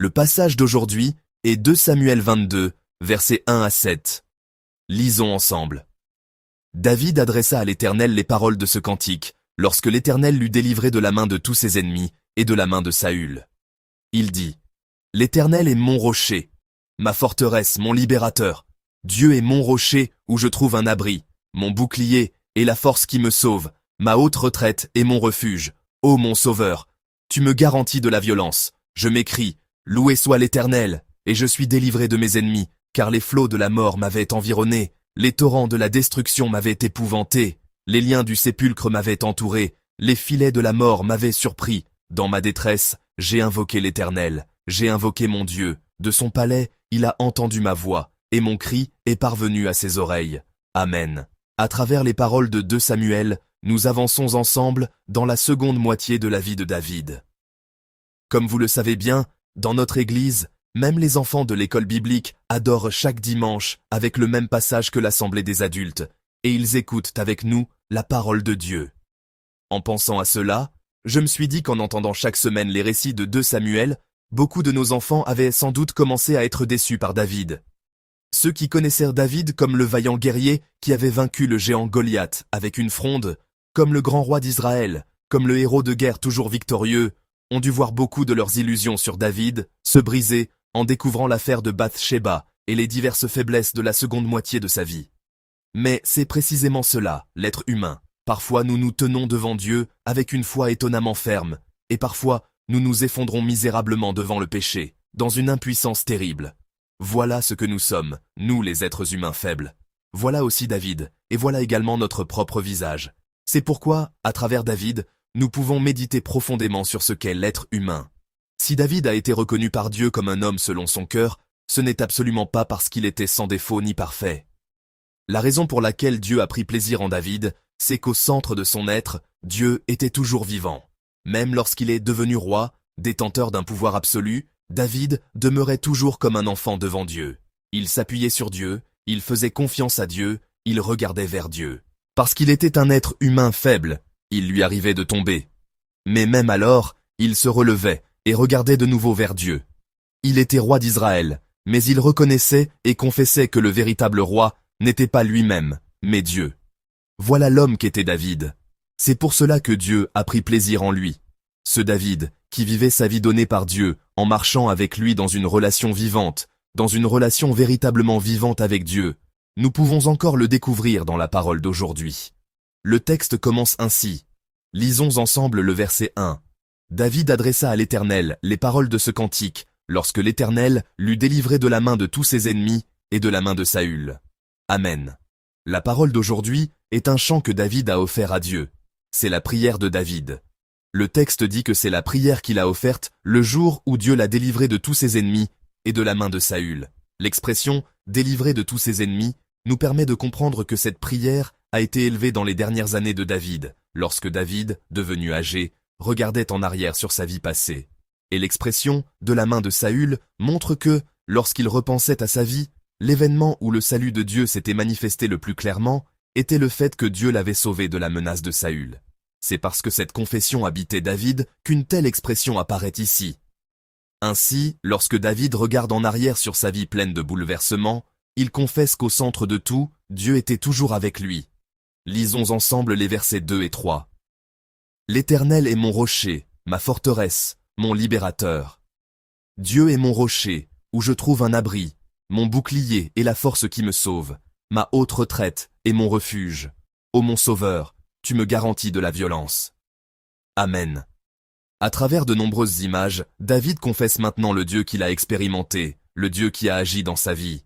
Le passage d'aujourd'hui est 2 Samuel 22, versets 1 à 7. Lisons ensemble. David adressa à l'Éternel les paroles de ce cantique, lorsque l'Éternel l'eut délivré de la main de tous ses ennemis et de la main de Saül. Il dit, « L'Éternel est mon rocher, ma forteresse, mon libérateur. Dieu est mon rocher où je trouve un abri, mon bouclier et la force qui me sauve, ma haute retraite et mon refuge. Ô mon sauveur, tu me garantis de la violence. Je m'écrie, loué soit l'Éternel, et je suis délivré de mes ennemis, car les flots de la mort m'avaient environné, les torrents de la destruction m'avaient épouvanté, les liens du sépulcre m'avaient entouré, les filets de la mort m'avaient surpris. Dans ma détresse, j'ai invoqué l'Éternel, j'ai invoqué mon Dieu. De son palais, il a entendu ma voix, et mon cri est parvenu à ses oreilles. Amen. À travers les paroles de 2 Samuel, nous avançons ensemble dans la seconde moitié de la vie de David. Comme vous le savez bien, dans notre église, même les enfants de l'école biblique adorent chaque dimanche avec le même passage que l'assemblée des adultes, et ils écoutent avec nous la parole de Dieu. En pensant à cela, je me suis dit qu'en entendant chaque semaine les récits de 2 Samuel, beaucoup de nos enfants avaient sans doute commencé à être déçus par David. Ceux qui connaissèrent David comme le vaillant guerrier qui avait vaincu le géant Goliath avec une fronde, comme le grand roi d'Israël, comme le héros de guerre toujours victorieux, ont dû voir beaucoup de leurs illusions sur David se briser en découvrant l'affaire de Bath-sheba et les diverses faiblesses de la seconde moitié de sa vie. Mais c'est précisément cela, l'être humain. Parfois nous nous tenons devant Dieu avec une foi étonnamment ferme, et parfois nous nous effondrons misérablement devant le péché, dans une impuissance terrible. Voilà ce que nous sommes, nous les êtres humains faibles. Voilà aussi David, et voilà également notre propre visage. C'est pourquoi, à travers David, nous pouvons méditer profondément sur ce qu'est l'être humain. Si David a été reconnu par Dieu comme un homme selon son cœur, ce n'est absolument pas parce qu'il était sans défaut ni parfait. La raison pour laquelle Dieu a pris plaisir en David, c'est qu'au centre de son être, Dieu était toujours vivant. Même lorsqu'il est devenu roi, détenteur d'un pouvoir absolu, David demeurait toujours comme un enfant devant Dieu. Il s'appuyait sur Dieu, il faisait confiance à Dieu, il regardait vers Dieu. Parce qu'il était un être humain faible, il lui arrivait de tomber. Mais même alors, il se relevait et regardait de nouveau vers Dieu. Il était roi d'Israël, mais il reconnaissait et confessait que le véritable roi n'était pas lui-même, mais Dieu. Voilà l'homme qu'était David. C'est pour cela que Dieu a pris plaisir en lui. Ce David, qui vivait sa vie donnée par Dieu, en marchant avec lui dans une relation vivante, dans une relation véritablement vivante avec Dieu, nous pouvons encore le découvrir dans la parole d'aujourd'hui. Le texte commence ainsi. Lisons ensemble le verset 1. David adressa à l'Éternel les paroles de ce cantique, lorsque l'Éternel l'eut délivré de la main de tous ses ennemis et de la main de Saül. Amen. La parole d'aujourd'hui est un chant que David a offert à Dieu. C'est la prière de David. Le texte dit que c'est la prière qu'il a offerte le jour où Dieu l'a délivré de tous ses ennemis et de la main de Saül. L'expression « délivré de tous ses ennemis » nous permet de comprendre que cette prière a été élevée dans les dernières années de David, lorsque David, devenu âgé, regardait en arrière sur sa vie passée. Et l'expression « de la main de Saül » montre que, lorsqu'il repensait à sa vie, l'événement où le salut de Dieu s'était manifesté le plus clairement était le fait que Dieu l'avait sauvé de la menace de Saül. C'est parce que cette confession habitait David qu'une telle expression apparaît ici. Ainsi, lorsque David regarde en arrière sur sa vie pleine de bouleversements, il confesse qu'au centre de tout, Dieu était toujours avec lui. Lisons ensemble les versets 2 et 3. L'Éternel est mon rocher, ma forteresse, mon libérateur. Dieu est mon rocher, où je trouve un abri, mon bouclier et la force qui me sauve, ma haute retraite et mon refuge. Ô mon sauveur, tu me garantis de la violence. Amen. À travers de nombreuses images, David confesse maintenant le Dieu qu'il a expérimenté, le Dieu qui a agi dans sa vie.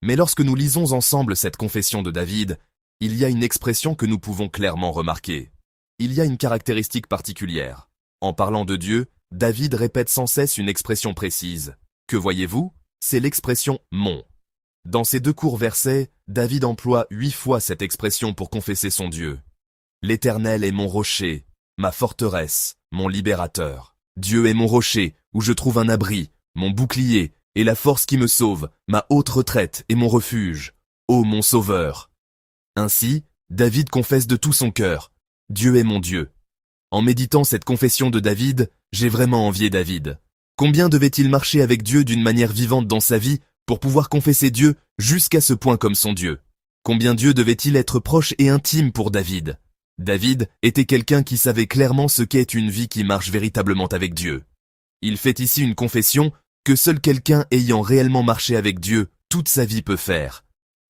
Mais lorsque nous lisons ensemble cette confession de David, il y a une expression que nous pouvons clairement remarquer. Il y a une caractéristique particulière. En parlant de Dieu, David répète sans cesse une expression précise. Que voyez-vous? C'est l'expression « mon ». Dans ces 2 courts versets, David emploie 8 fois cette expression pour confesser son Dieu. L'Éternel est mon rocher, ma forteresse, mon libérateur. Dieu est mon rocher, où je trouve un abri, mon bouclier, et la force qui me sauve, ma haute retraite et mon refuge. Ô mon sauveur! Ainsi, David confesse de tout son cœur. Dieu est mon Dieu. En méditant cette confession de David, j'ai vraiment envié David. Combien devait-il marcher avec Dieu d'une manière vivante dans sa vie pour pouvoir confesser Dieu jusqu'à ce point comme son Dieu? Combien Dieu devait-il être proche et intime pour David? David était quelqu'un qui savait clairement ce qu'est une vie qui marche véritablement avec Dieu. Il fait ici une confession que seul quelqu'un ayant réellement marché avec Dieu toute sa vie peut faire.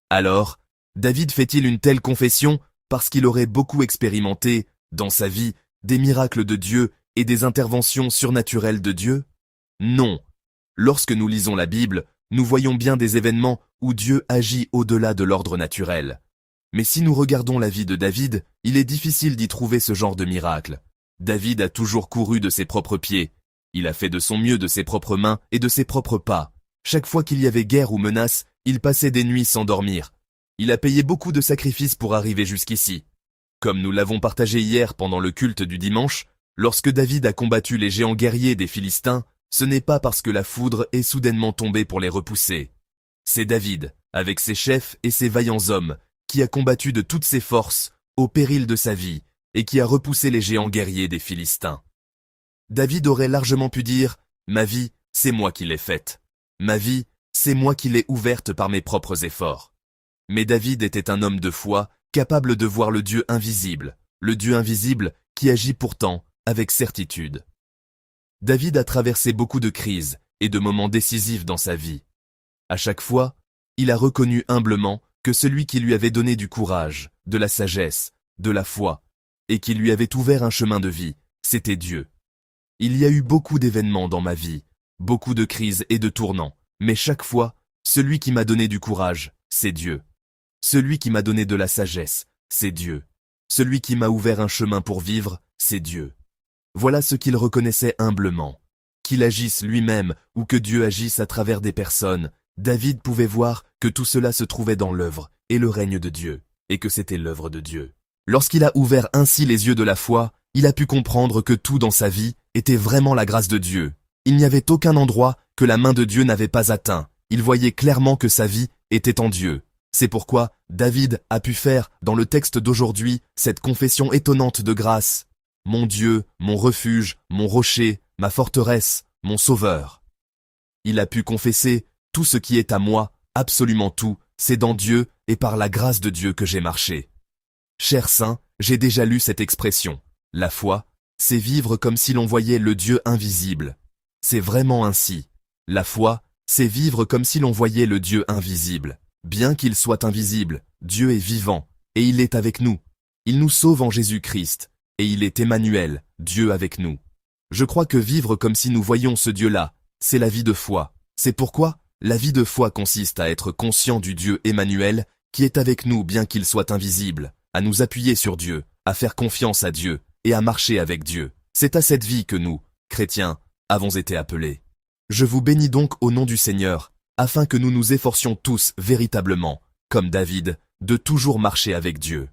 Alors, David fait-il une telle confession parce qu'il aurait beaucoup expérimenté, dans sa vie, des miracles de Dieu et des interventions surnaturelles de Dieu? Non. Lorsque nous lisons la Bible, nous voyons bien des événements où Dieu agit au-delà de l'ordre naturel. Mais si nous regardons la vie de David, il est difficile d'y trouver ce genre de miracle. David a toujours couru de ses propres pieds. Il a fait de son mieux de ses propres mains et de ses propres pas. Chaque fois qu'il y avait guerre ou menace, il passait des nuits sans dormir. Il a payé beaucoup de sacrifices pour arriver jusqu'ici. Comme nous l'avons partagé hier pendant le culte du dimanche, lorsque David a combattu les géants guerriers des Philistins, ce n'est pas parce que la foudre est soudainement tombée pour les repousser. C'est David, avec ses chefs et ses vaillants hommes, qui a combattu de toutes ses forces, au péril de sa vie, et qui a repoussé les géants guerriers des Philistins. David aurait largement pu dire « Ma vie, c'est moi qui l'ai faite. Ma vie, c'est moi qui l'ai ouverte par mes propres efforts. » Mais David était un homme de foi, capable de voir le Dieu invisible qui agit pourtant avec certitude. David a traversé beaucoup de crises et de moments décisifs dans sa vie. À chaque fois, il a reconnu humblement que celui qui lui avait donné du courage, de la sagesse, de la foi, et qui lui avait ouvert un chemin de vie, c'était Dieu. Il y a eu beaucoup d'événements dans ma vie, beaucoup de crises et de tournants, mais chaque fois, celui qui m'a donné du courage, c'est Dieu. Celui qui m'a donné de la sagesse, c'est Dieu. Celui qui m'a ouvert un chemin pour vivre, c'est Dieu. Voilà ce qu'il reconnaissait humblement. Qu'il agisse lui-même ou que Dieu agisse à travers des personnes, David pouvait voir que tout cela se trouvait dans l'œuvre et le règne de Dieu, et que c'était l'œuvre de Dieu. Lorsqu'il a ouvert ainsi les yeux de la foi, il a pu comprendre que tout dans sa vie était vraiment la grâce de Dieu. Il n'y avait aucun endroit que la main de Dieu n'avait pas atteint. Il voyait clairement que sa vie était en Dieu. C'est pourquoi David a pu faire, dans le texte d'aujourd'hui, cette confession étonnante de grâce. Mon Dieu, mon refuge, mon rocher, ma forteresse, mon sauveur. Il a pu confesser, tout ce qui est à moi, absolument tout, c'est dans Dieu et par la grâce de Dieu que j'ai marché. Cher saint, j'ai déjà lu cette expression. La foi, c'est vivre comme si l'on voyait le Dieu invisible. C'est vraiment ainsi. La foi, c'est vivre comme si l'on voyait le Dieu invisible. Bien qu'il soit invisible, Dieu est vivant, et il est avec nous. Il nous sauve en Jésus-Christ, et il est Emmanuel, Dieu avec nous. Je crois que vivre comme si nous voyions ce Dieu-là, c'est la vie de foi. C'est pourquoi la vie de foi consiste à être conscient du Dieu Emmanuel, qui est avec nous bien qu'il soit invisible, à nous appuyer sur Dieu, à faire confiance à Dieu, et à marcher avec Dieu. C'est à cette vie que nous, chrétiens, avons été appelés. Je vous bénis donc au nom du Seigneur, afin que nous nous efforcions tous véritablement, comme David, de toujours marcher avec Dieu.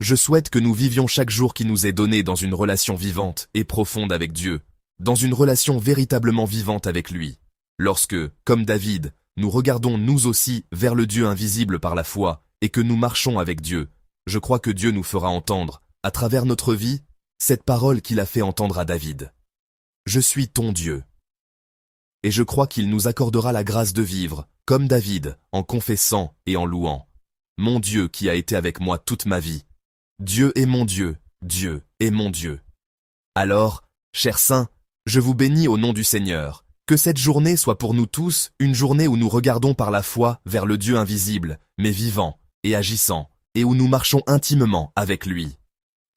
Je souhaite que nous vivions chaque jour qui nous est donné dans une relation vivante et profonde avec Dieu, dans une relation véritablement vivante avec lui. Lorsque, comme David, nous regardons nous aussi vers le Dieu invisible par la foi et que nous marchons avec Dieu, je crois que Dieu nous fera entendre, à travers notre vie, cette parole qu'il a fait entendre à David. Je suis ton Dieu. Et je crois qu'il nous accordera la grâce de vivre, comme David, en confessant et en louant. Mon Dieu qui a été avec moi toute ma vie. Dieu est mon Dieu, Dieu est mon Dieu. Alors, chers saints, je vous bénis au nom du Seigneur. Que cette journée soit pour nous tous une journée où nous regardons par la foi vers le Dieu invisible, mais vivant et agissant, et où nous marchons intimement avec lui.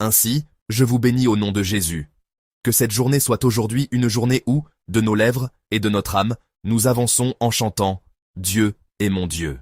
Ainsi, je vous bénis au nom de Jésus. Que cette journée soit aujourd'hui une journée où, de nos lèvres et de notre âme, nous avançons en chantant « Dieu est mon Dieu ».